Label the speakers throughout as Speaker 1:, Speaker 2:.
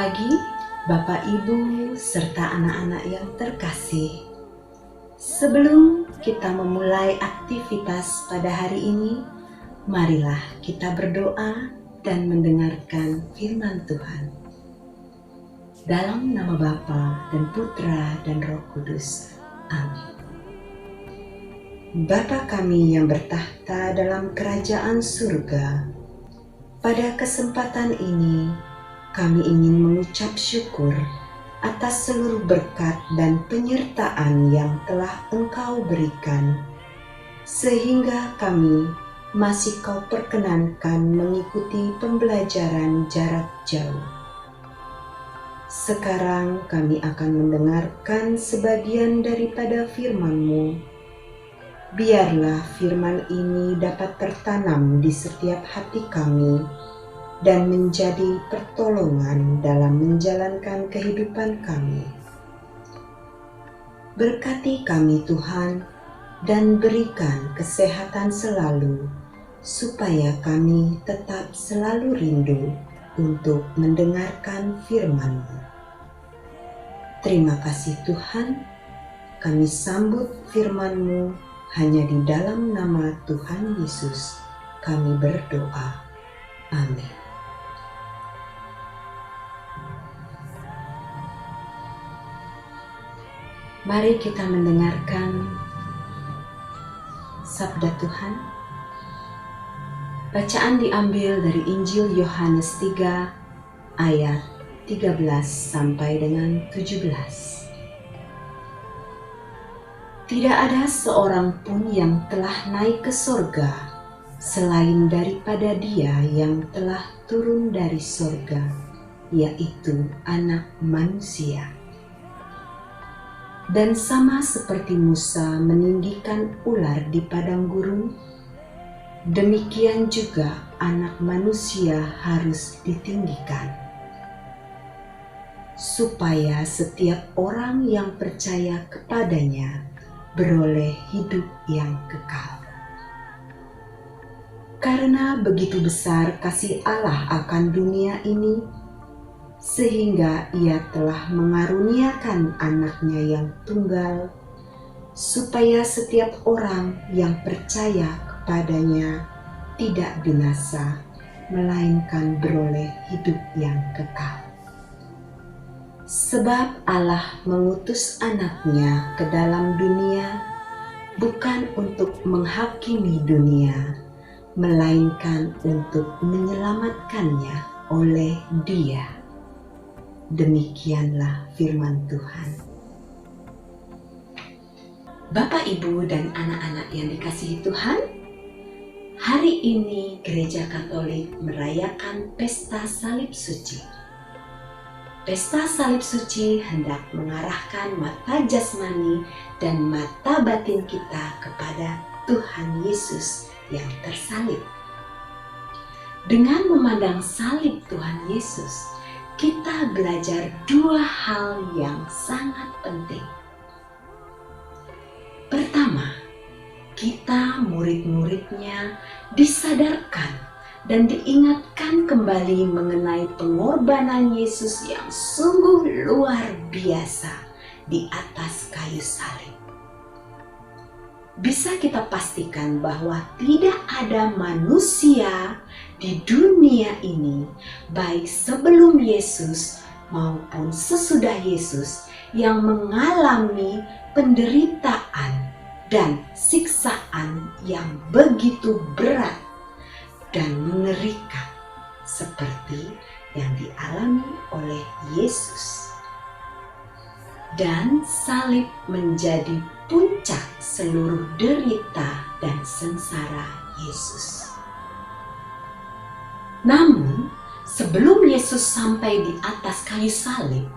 Speaker 1: pagi, Bapak, Ibu, serta anak-anak yang terkasih. Sebelum kita memulai aktivitas pada hari ini, marilah kita berdoa dan mendengarkan firman Tuhan. Dalam nama Bapa dan Putra dan Roh Kudus. Amin. Bapa kami yang bertahta dalam kerajaan surga, pada kesempatan ini kami ingin mengucap syukur atas seluruh berkat dan penyertaan yang telah Engkau berikan, sehingga kami masih Kau perkenankan mengikuti pembelajaran jarak jauh. Sekarang kami akan mendengarkan sebagian daripada firman-Mu. Biarlah firman ini dapat tertanam di setiap hati kami dan menjadi pertolongan dalam menjalankan kehidupan kami. Berkati kami Tuhan, dan berikan kesehatan selalu, supaya kami tetap selalu rindu untuk mendengarkan firman-Mu. Terima kasih Tuhan, kami sambut firman-Mu hanya di dalam nama Tuhan Yesus kami berdoa. Amin. Mari kita mendengarkan sabda Tuhan. Bacaan diambil dari Injil Yohanes 3 ayat 13 sampai dengan 17. Tidak ada seorang pun yang telah naik ke sorga selain daripada Dia yang telah turun dari sorga, yaitu Anak Manusia. Dan sama seperti Musa meninggikan ular di padang gurun, demikian juga Anak Manusia harus ditinggikan, supaya setiap orang yang percaya kepadanya beroleh hidup yang kekal. Karena begitu besar kasih Allah akan dunia ini, sehingga Ia telah mengaruniakan Anaknya yang tunggal, supaya setiap orang yang percaya kepadanya tidak binasa, melainkan beroleh hidup yang kekal. Sebab Allah mengutus Anaknya ke dalam dunia bukan untuk menghakimi dunia, melainkan untuk menyelamatkannya oleh Dia. Demikianlah firman Tuhan. Bapak, Ibu, dan anak-anak yang dikasihi Tuhan, hari ini Gereja Katolik merayakan Pesta Salib Suci. Pesta Salib Suci hendak mengarahkan mata jasmani dan mata batin kita kepada Tuhan Yesus yang tersalib. Dengan memandang salib Tuhan Yesus, kita belajar dua hal yang sangat penting. Pertama, kita murid-muridnya disadarkan dan diingatkan kembali mengenai pengorbanan Yesus yang sungguh luar biasa di atas kayu salib. Bisa kita pastikan bahwa tidak ada manusia di dunia ini, baik sebelum Yesus maupun sesudah Yesus, yang mengalami penderitaan dan siksaan yang begitu berat dan mengerikan seperti yang dialami oleh Yesus. Dan salib menjadi puncak seluruh derita dan sengsara Yesus. Namun, sebelum Yesus sampai di atas kayu salib,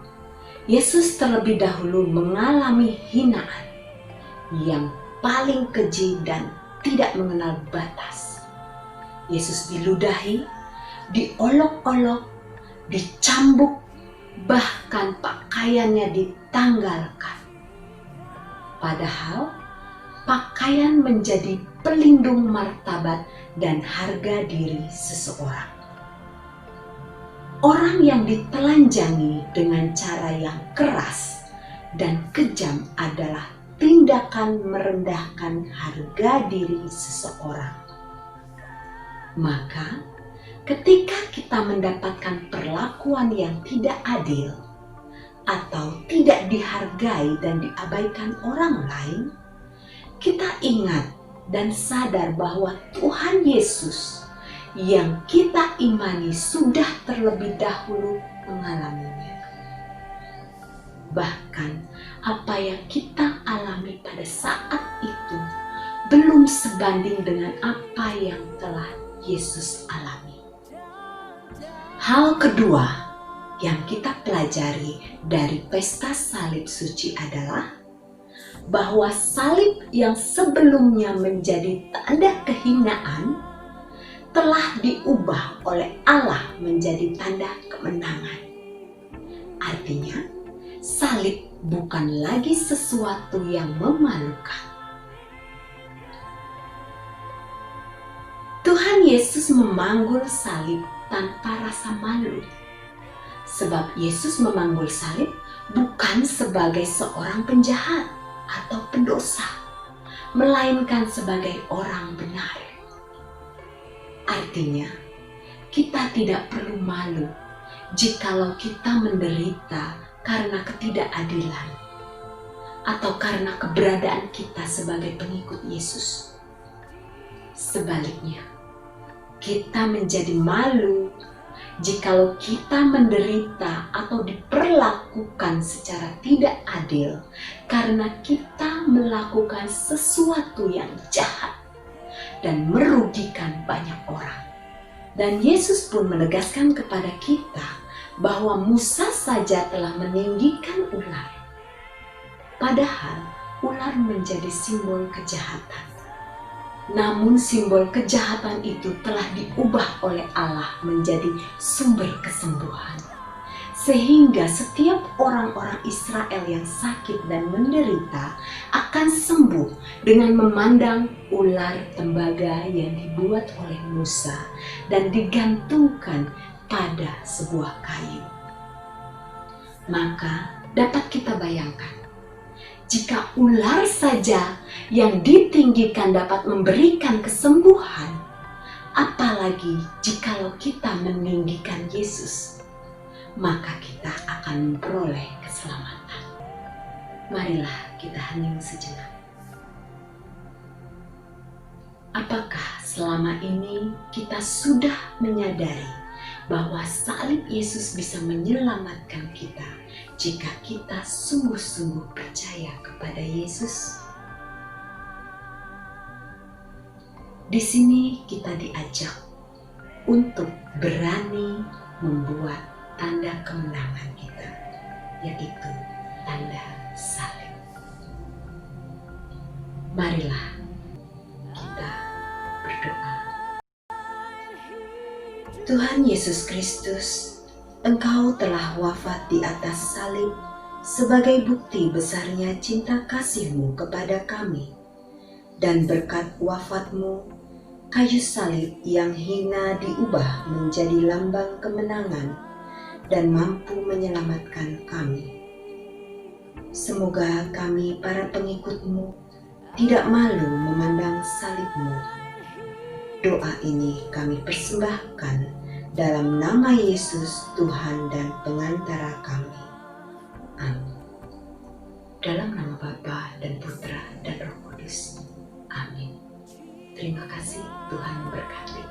Speaker 1: Yesus terlebih dahulu mengalami hinaan yang paling keji dan tidak mengenal batas. Yesus diludahi, diolok-olok, dicambuk, bahkan pakaiannya ditanggalkan. Padahal pakaian menjadi pelindung martabat dan harga diri seseorang. Orang yang ditelanjangi dengan cara yang keras dan kejam adalah tindakan merendahkan harga diri seseorang. Maka, ketika kita mendapatkan perlakuan yang tidak adil atau tidak dihargai dan diabaikan orang lain, kita ingat dan sadar bahwa Tuhan Yesus yang kita imani sudah terlebih dahulu mengalaminya. Bahkan apa yang kita alami pada saat itu belum sebanding dengan apa yang telah Yesus alami. Hal kedua yang kita pelajari dari pesta salib suci adalah bahwa salib yang sebelumnya menjadi tanda kehinaan telah diubah oleh Allah menjadi tanda kemenangan. Artinya, salib bukan lagi sesuatu yang memalukan. Tuhan Yesus memanggul salib tanpa rasa malu. Sebab Yesus memanggul salib bukan sebagai seorang penjahat atau pendosa, melainkan sebagai orang benar. Artinya, kita tidak perlu malu jikalau kita menderita karena ketidakadilan atau karena keberadaan kita sebagai pengikut Yesus. Sebaliknya, kita menjadi malu jikalau kita menderita atau diperlakukan secara tidak adil karena kita melakukan sesuatu yang jahat dan merugikan banyak orang. Dan Yesus pun menegaskan kepada kita bahwa Musa saja telah meninggikan ular. Padahal ular menjadi simbol kejahatan. Namun simbol kejahatan itu telah diubah oleh Allah menjadi sumber kesembuhan. Sehingga setiap orang-orang Israel yang sakit dan menderita akan sembuh dengan memandang ular tembaga yang dibuat oleh Musa dan digantungkan pada sebuah kayu. Maka dapat kita bayangkan, jika ular saja yang ditinggikan dapat memberikan kesembuhan, apalagi jikalau kita meninggikan Yesus, maka kita akan memperoleh keselamatan. Marilah kita hening sejenak. Apakah selama ini kita sudah menyadari bahwa salib Yesus bisa menyelamatkan kita jika kita sungguh-sungguh percaya kepada Yesus? Di sini kita diajak untuk berani membuat tanda kemenangan kita, yaitu tanda salib. Marilah kita berdoa. Tuhan Yesus Kristus, Engkau telah wafat di atas salib sebagai bukti besarnya cinta kasih-Mu kepada kami. Dan berkat wafat-Mu, kayu salib yang hina diubah menjadi lambang kemenangan dan mampu menyelamatkan kami. Semoga kami para pengikut-Mu tidak malu memandang salib-Mu. Doa ini kami persembahkan dalam nama Yesus, Tuhan dan pengantara kami. Amin. Dalam nama Bapa dan Putra dan Roh Kudus. Amin. Terima kasih, Tuhan memberkati.